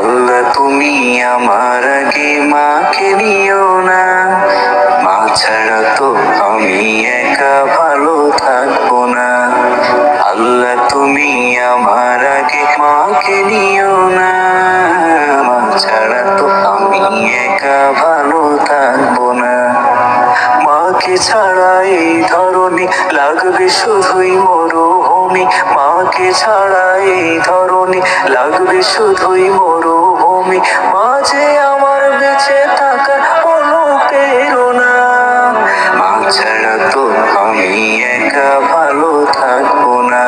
আল্লাহ তুমি আমার আগে মাকে নিও না, মা ছাড়া তো আমি একা ভালো থাকবো না। আল্লাহ তুমি আমার আগে মাকে নিও না, মা ছাড়া তো আমি একা ভালো থাকবো না। মাকে ছাড়া এই ধরনী লাগবে শুধুই মরুভূমি, মাকে ছাড়া এই ধরনী লাগবে শুধুই মরুভূমি। মাঝে আমার বেঁচে থাকার কোনো প্রেরণা, মা ছাড়া তো আমি একা ভালো থাকবো না,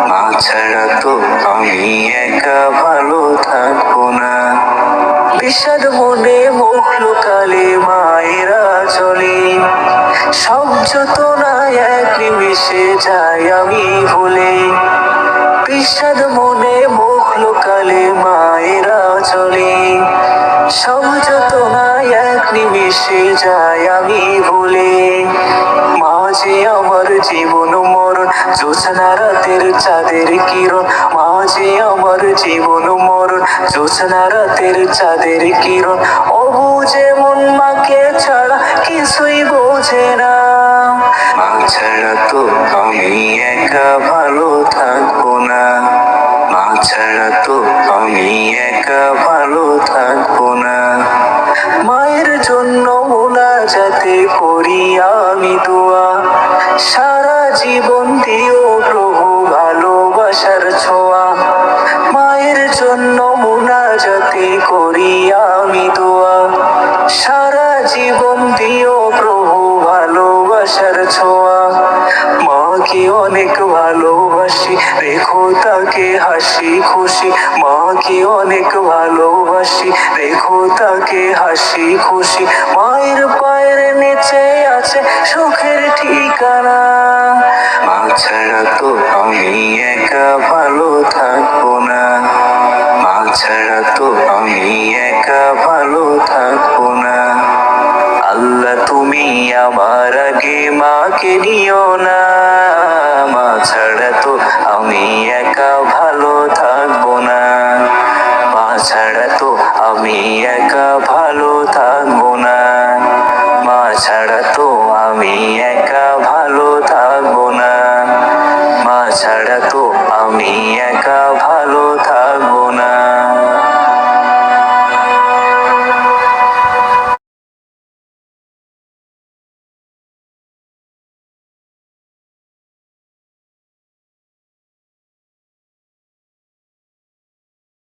মা ছাড়া তো আমি একা ভালো থাকবো না। বিষাদ মনে মুখ লুকালে মায়েরা চলে, সব যতনা এক নিমিষে যাই আমি ভুলে। বিষাদ মনে মুখ লুকালে মায়েরা চলে, সব যতনা এক নিমিষে যাই আমি ভুলে। মাঝে আমার জীবন মরণ, জোছনা রাতের চাঁদের কিরণ। মাঝে আমার জীবন মরণ, জোছনা রাতের চাঁদের কিরণ। অবুঝে মন মাকে ছাড়া কিছুই বোঝে না, মা ছাড়া তো আমি একা ভালো থাকবো না, মা ছাড়া তো আমি একা ভালো থাকবো না। মায়ের জন্য মোনাজাতে করি আমি দোয়া, সারা জীবন দিও প্রভু ভালোবাসার ছোঁয়া। মায়ের জন্য মোনাজাতে করি আমি দোয়া, সারা জীবন দিও প্রভু ভালোবাসার ছোঁয়া। মাকে অনেক ভালোবাসি, রেখো তাকে হাসি খুশি। মাকে অনেক ভালোবাসি, রেখো তাকে হাসি খুশি। মায়ের পায়ের নিচে আছে সুখের ঠিকানা, মা ছাড়া তো আমি একা ভালো থাকবো না, মা ছাড়া তো আমি একা ভালো থাকবো না। আল্লাহ তুমি আমার আগে মাকে নিও না, মা ছাড়া তো আমি একা ভালো থাকবো না, মা ছাড়া তো আমি একা ভালো থাকবো না, মা ছাড়া তো